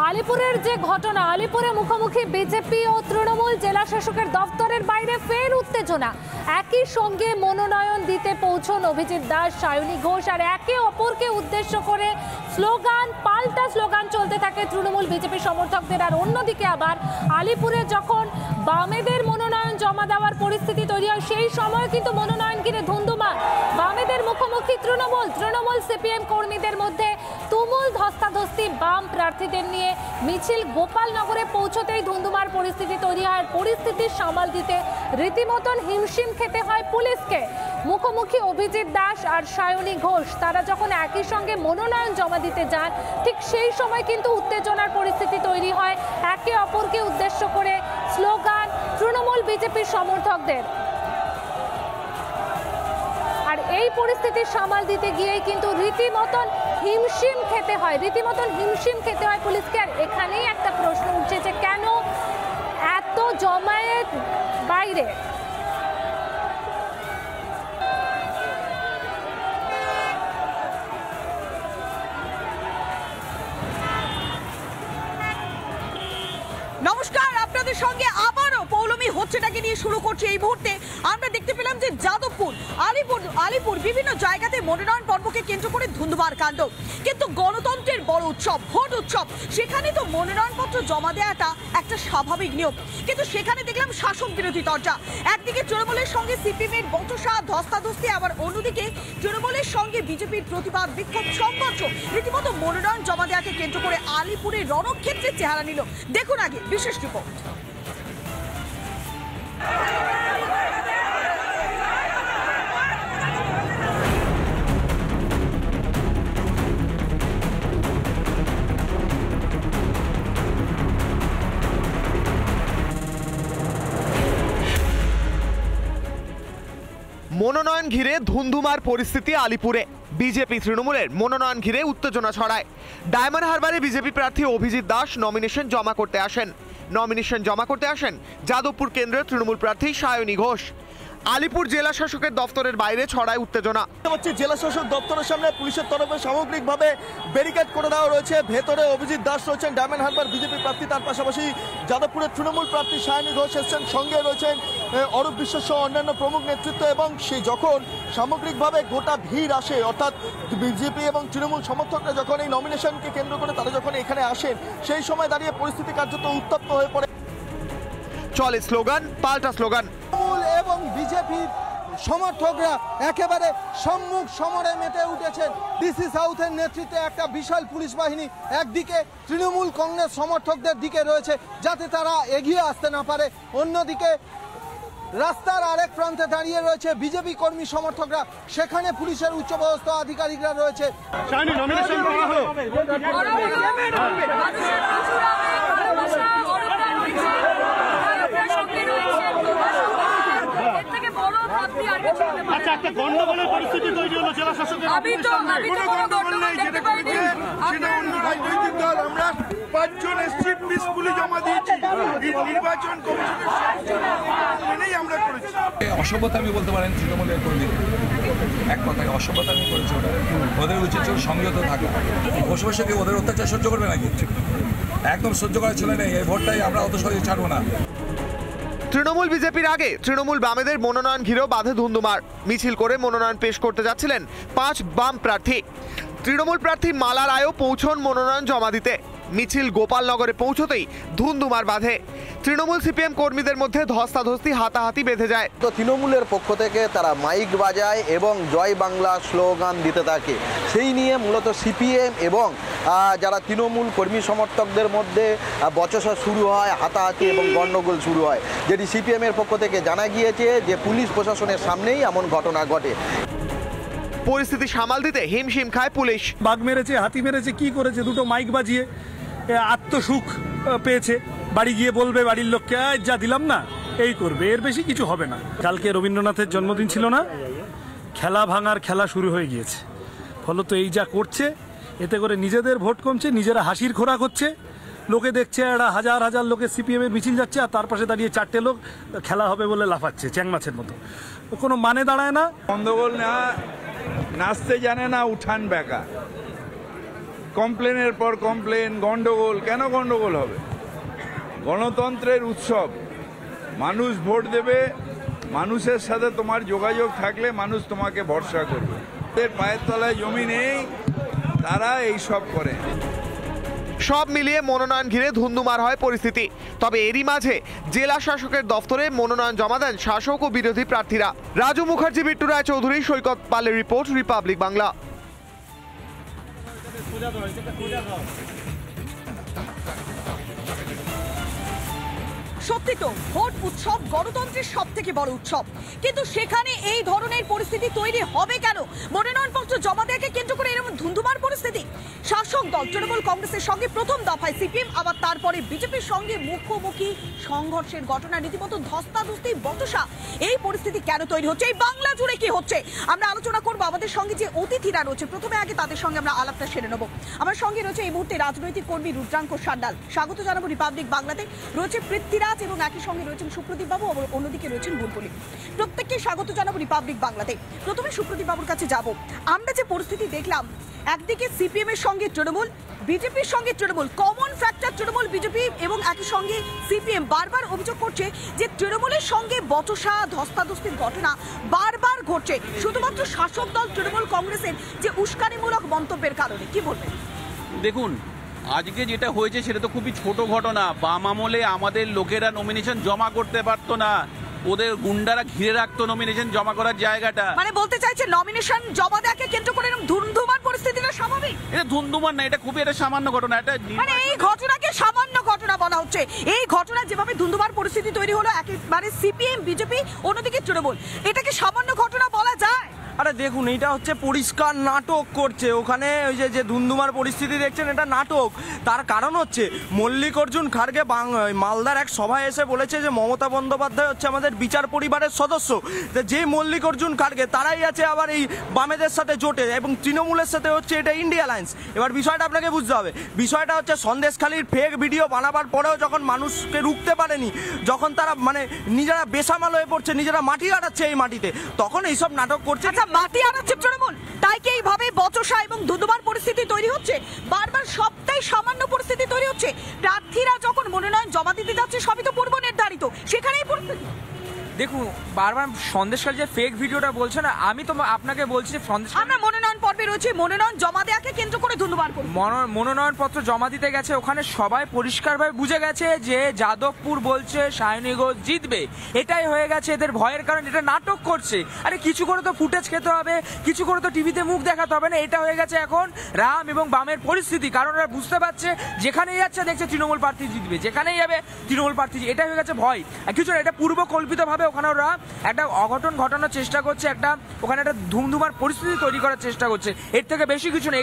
আলিপুরের যে ঘটনা, আলিপুরে মুখোমুখি বিজেপি ও তৃণমূল, জেলা শাসকের দপ্তরের বাইরে ফের উত্তেজনা। একই সঙ্গে মনোনয়ন দিতে পৌঁছন অভিজিৎ দাস, সায়নী ঘোষ, আর একে অপরকে উদ্দেশ্য করে স্লোগান, পাল্টা স্লোগান চলতে থাকে তৃণমূল বিজেপি সমর্থকদের। আর অন্যদিকে আবার আলিপুরে যখন বামেদের মনোনয়ন জমা দেওয়ার পরিস্থিতি তৈরি হয়, সেই সময় কিন্তু মনোনয়ন ঘিরে ধুন্ধুমার। বামেদের মুখোমুখি তৃণমূল সিপিএম কর্মীদের মধ্যে তুমুল ধস্তাধস্তি। বাম প্রার্থীদের নিয়ে মিছিল গোপালনগরে পৌঁছতেই ধুন্ধুমার পরিস্থিতি তৈরি হয়। পরিস্থিতি সামাল দিতে রীতিমতন হিমশিম খেতে হয় পুলিশকে। মুখোমুখি অভিজিৎ দাস আর সায়নী ঘোষ, তারা যখন একই সঙ্গে মনোনয়ন জমা দিতে যান, ঠিক সেই সময় কিন্তু উত্তেজনার পরিস্থিতি তৈরি হয়। একে অপরকে উদ্দেশ্য করে স্লোগান তৃণমূল বিজেপির সমর্থকদের। আর এই পরিস্থিতি সামাল দিতে গিয়েই কিন্তু রীতিমতন হিমশিম খেতে হয় পুলিশকে। আর এখানেই একটা প্রশ্ন উঠছে যে কেন এত জমায়েত বাইরে? নমস্কার, আপনাদের সঙ্গে আবারও পৌলমী হচ্ছেটাকে নিয়ে শুরু করছি। এই মুহূর্তে আমরা দেখতে পেলাম যে যাদবপুর, আলিপুর বিভিন্ন জায়গাতে মনোনয়ন পর্বকে কেন্দ্র করে ধুন্ধুমার কাণ্ড। কিন্তু গণতন্ত্রের বড় উৎসব, ভোট উৎসব, সেখানে তো মনোনয়নপত্র জমা দেওয়াটা একটা স্বাভাবিক নিয়ম। কিন্তু সেখানে দেখলাম শাসক বিরোধী তরজা। একদিকে তৃণমূলের সঙ্গে সিপিএমের বচসা, ধস্তাধস্তি, আবার অন্যদিকে তৃণমূলের সঙ্গে বিজেপির প্রতিবাদ, বিক্ষোভ, সংঘর্ষ। রীতিমতো মনোনয়ন জমা দেওয়াকে কেন্দ্র করে আলিপুরে রণক্ষেত্রের চেহারা নিল। দেখুন আগে বিশেষ রিপোর্ট। মনোনয়ন ঘিরে ধুন্ধুমার পরিস্থিতি আলিপুরে। বিজেপি তৃণমূলের মনোনয়ন ঘিরে উত্তেজনা ছড়ায়। ডায়মন্ড হারবারে বিজেপি প্রার্থী অভিজিৎ দাস নমিনেশন জমা করতে আসেন যাদবপুর কেন্দ্রের তৃণমূল প্রার্থী সায়নী ঘোষ। আলিপুর জেলা শাসকের দপ্তরের বাইরে ছড়ায় উত্তেজনা। জেলা শাসক দপ্তরের সামনে পুলিশের তরফে সামগ্রিকভাবে ব্যারিকেড করে দেওয়া রয়েছে। ভেতরে অভিজিৎ দাস রয়েছেন, ডায়মন্ড হারবার বিজেপি প্রার্থী, তার পাশাপাশি যাদবপুরের তৃণমূল প্রার্থী সায়নী ঘোষ এসছেন, সঙ্গে রয়েছেন অরূপ বিশ্বাস সহ অন্যান্য প্রমুখ নেতৃত্ব। এবং সেই যখন সামগ্রিকভাবে গোটা ভিড় আসে, অর্থাৎ বিজেপি এবং তৃণমূল সমর্থকরা যখন এই নমিনেশনকে কেন্দ্র করে তারা যখন এখানে আসেন, সেই সময় দাঁড়িয়ে পরিস্থিতি কার্যত উত্তপ্ত হয়ে পড়ে। চলে স্লোগান, পাল্টা স্লোগান। এবং বিজেপির সমর্থকরা একেবারে সম্মুখ সমরে মেতে উঠেছেন। ডিসি সাউথের নেতৃত্বে একটা বিশাল পুলিশ বাহিনী একদিকে তৃণমূল কংগ্রেস সমর্থকদের দিকে রয়েছে যাতে তারা এগিয়ে আসতে না পারে, অন্যদিকে রাস্তার আরেক প্রান্তে দাঁড়িয়ে রয়েছে বিজেপি কর্মী সমর্থকরা, সেখানে পুলিশের উচ্চপদস্থ আধিকারিকরা রয়েছে। আচ্ছা, একটা গন্ডগোলের পরিস্থিতি তৈরি হলো জেলা শাসকের। সেটা অন্য রাজনৈতিক দল, আমরা 5 জন এসছি, পিসফুলি জমা দিয়েছি। নির্বাচন কমিশনের আমরা করেছি। অসভ্যতা আমি বলতে পারেন তৃণমূলের কর্মী, এক কথায় অসভ্যতা আমি করেছি। ওদের উচিত ছিল সংযত থাকা। বসে বসে কি ওদের অত্যাচার সহ্য করবে নাকি? একদম সহ্য করা ছিল না। এই ভোটটাই আমরা অত সহজে ছাড়বো না। তৃণমূল বিজেপির আগে তৃণমূল বামেদের মনোনয়ন ঘিরেও বাধে ধুন্ধুমার। মিছিল করে মনোনয়ন পেশ করতে যাচ্ছিলেন 5 বাম প্রার্থী। তৃণমূল প্রার্থী মালা রায়ও পৌঁছন মনোনয়ন জমা দিতে। মিছিল গোপালনগরে পৌঁছতেই ধুন্ধুমার বাধে। তৃণমূল সিপিএম কর্মীদের মধ্যে ধস্তাধস্তি, হাতাহাতি বেঁধে যায়। তো তৃণমূলের পক্ষ থেকে তারা মাইক বাজায় এবং জয় বাংলা স্লোগান দিতে থাকে। সেই নিয়ে মূলত সিপিএম এবং যারা তৃণমূল কর্মী সমর্থকদের মধ্যে বচসা শুরু হয়, হাতাহাতি এবং গণ্ডগোল শুরু হয়, যেটি সিপিএমের পক্ষ থেকে জানা গিয়েছে যে পুলিশ প্রশাসনের সামনেই এমন ঘটনা ঘটে। পরিস্থিতি সামাল দিতে হিমশিম খায় পুলিশ। বাঘ মেরেছে, হাতি মেরেছে, কি করেছে? দুটো মাইক বাজিয়ে আত্মসুখ পেয়েছে। বাড়ি গিয়ে বলবে বাড়ির লোককে, যা দিলাম না, এই করবে, এর বেশি কিছু হবে না। কালকে রবীন্দ্রনাথের জন্মদিন ছিল না, খেলা ভাঙার খেলা শুরু হয়ে গিয়েছে। ফলত এই যা করছে, এতে করে নিজেদের ভোট কমছে, নিজেরা হাসির খোরাক হচ্ছে, লোকে দেখছে একটা হাজার হাজার লোকের সিপিএম এর মিছিল যাচ্ছে, আর তার পাশে দাঁড়িয়ে 4টে লোক খেলা হবে বলে লাফাচ্ছে চ্যাং মাছের মতো। কোনো মানে দাঁড়ায় না। গন্ডগোল না, নাচতে জানে না উঠান বেকা, কমপ্লেনের পর কমপ্লেন, গন্ডগোল। কেন গন্ডগোল হবে? গণতন্ত্রের উৎসব, মানুষ ভোট দেবে, মানুষের সাথে তোমার যোগাযোগ থাকলে মানুষ তোমাকে ভরসা করবে। এদের পায়ের তলায় জমি নেই, তারা এইসব করে। সব মিলিয়ে মনোনয়ন ঘিরে ধুন্ধুমার হয় পরিস্থিতি। তবে এরই মাঝে জেলা শাসকের দফতরে মনোনয়ন জমা দেন শাসক ও বিরোধী প্রার্থীরা। রাজু মুখার্জি, বিট্টু রায় চৌধুরী, সৈকত পালের রিপোর্ট, রিপাবলিক বাংলা। সত্যি তো ভোট উৎসব গণতন্ত্রের সব থেকে বড় উৎসব, কিন্তু সেখানে এই ধরনের পরিস্থিতি তৈরি হবে কেন? মনোনয়নপত্র জমা দেওয়াকে কেন্দ্র করে এরকম ধুন্ধুমার পরিস্থিতি। শাসক দল তৃণমূল কংগ্রেসের সঙ্গে প্রথম দফায় সিপিএম, আবার তারপরে বিজেপির সঙ্গে মুখোমুখি সংঘর্ষের ঘটনা, রীতিমতো ধস্তাধস্তি, বচসা। এই পরিস্থিতি কেন তৈরি হচ্ছে? এই বাংলা জুড়ে কি হচ্ছে আমরা আলোচনা করবো আমাদের সঙ্গে যে অতিথিরা রয়েছে। প্রথমে আগে তাদের সঙ্গে আমরা আলাপটা সেরে নেবো। আমার সঙ্গে রয়েছে এই মুহূর্তে রাজনৈতিক কর্মী রুদ্রাঙ্ক সান্যাল, স্বাগত জানাবো রিপাবলিক বাংলাতে। রয়েছে পৃথ্বীরাজ এবং একই সঙ্গে রয়েছেন সুপ্রদীপ বাবু, অন্যদিকে রয়েছেন বুলবুলি। প্রত্যেককে স্বাগত জানাবো রিপাবলিক বাংলাতে। প্রথমে সুপ্রদীপ বাবুর কাছে যাব। আমরা যে পরিস্থিতি দেখলাম, একদিকে সিপিএম এর সঙ্গে তৃণমূল, বিজেপির সঙ্গে Trinamool, common factor Trinamool BJP এবং একই সঙ্গে সিপিএম বারবার অভিযোগ করছে যে তৃণমূলের সঙ্গে বচসা, ধস্তাধস্তির ঘটনা বারবার ঘটছে শুধুমাত্র শাসক দল তৃণমূল কংগ্রেসের যে উস্কানিমূলক মন্তব্যের কারণে। কি বলবেন? দেখুন, আজকে যেটা হয়েছে সেটা তো খুবই ছোট ঘটনা। বাম আমলে আমাদের লোকেরা নমিনেশন জমা করতে পারতো না, ওদের গুন্ডারা ঘিরে রাখতো নমিনেশন জমা করার জায়গাটা। মানে বলতে চাইছে নমিনেশন জমা দেওয়াকে কেন্দ্র করে এরকম ধুন্ধুমার পরিস্থিতিটা স্বাভাবিক? এটা ধুন্ধুমার না, এটা খুবই একটা সামান্য ঘটনা। এটা মানে এই ঘটনাকে সামান্য ঘটনা বলা হচ্ছে। এই ঘটনা যেভাবে ধুন্ধুমার পরিস্থিতি তৈরি হলো, একেবারে সিপিএম বিজেপি, অন্যদিকে তৃণমূল, এটাকে সামান্য ঘটনা বলা যায়? আরে দেখুন, এটা হচ্ছে পরিষ্কার নাটক করছে ওখানে। ওই যে ধুন্ধুমার পরিস্থিতি দেখছেন, এটা নাটক। তার কারণ হচ্ছে মল্লিকার্জুন খাড়গে মালদার এক সভায় এসে বলেছে যে মমতা বন্দ্যোপাধ্যায় হচ্ছে আমাদের বিচার পরিবারের সদস্য। যে মল্লিকার্জুন খাড়গে তারাই আছে আবার এই বামেদের সাথে জোটে, এবং তৃণমূলের সাথে হচ্ছে এটা ইন্ডিয়া অ্যালায়েন্স। এবার বিষয়টা আপনাকে বুঝতে হবে। বিষয়টা হচ্ছে সন্দেশখালির ফেক ভিডিও বানাবার পরেও যখন মানুষকে রুখতে পারেনি, যখন তারা মানে নিজেরা বেসামাল হয়ে পড়ছে, নিজেরা মাটি কাটাচ্ছে এই মাটিতে, তখন এইসব নাটক করছে। মাটি আনাচ্ছে তৃণমূল, তাই কি এইভাবে বচসা এবং ধুন্ধুমার পরিস্থিতি তৈরি হচ্ছে? বারবার সবটাই সামান্য পরিস্থিতি তৈরি হচ্ছে। প্রার্থীরা যখন মনোনয়ন জমা দিতে যাচ্ছে, সবই তো পূর্ব নির্ধারিত, সেখানেই পরিস্থিতি। দেখুন, বারবার সন্দেশখালী যে ফেক ভিডিওটা বলছে না, আমি তো আপনাকে বলছি যে আমরা মনোনয়ন পর্বে রয়েছে, মনোনয়ন জমা দেওয়াকে কেন্দ্র করে ধন্যবাদ করি। মনোনয়নপত্র জমা দিতে গেছে, ওখানে সবাই পরিষ্কারভাবে বুঝে গেছে যে যাদবপুর বলছে সায়নী ঘোষ জিতবে। এটাই হয়ে গেছে এদের ভয়ের কারণ। এটা নাটক করছে। আরে কিছু করে তো ফুটেজ খেতে হবে, কিছু করে তো টিভিতে মুখ দেখাতে হবে না। এটা হয়ে গেছে এখন রাম এবং বামের পরিস্থিতি। কারণ ওরা বুঝতে পারছে যেখানেই যাচ্ছে দেখছে তৃণমূল প্রার্থী জিতবে, যেখানেই যাবে তৃণমূল প্রার্থী। এটা হয়ে গেছে ভয়। কিছু এটা পূর্বকল্পিতভাবে ওখানে ওরা একটা অঘটন ঘটানোর চেষ্টা করছে, ওখানে একটা ধুমধুমার পরিস্থিতি তৈরি করার চেষ্টা করছে। এর থেকে বেশি কিছু নেই।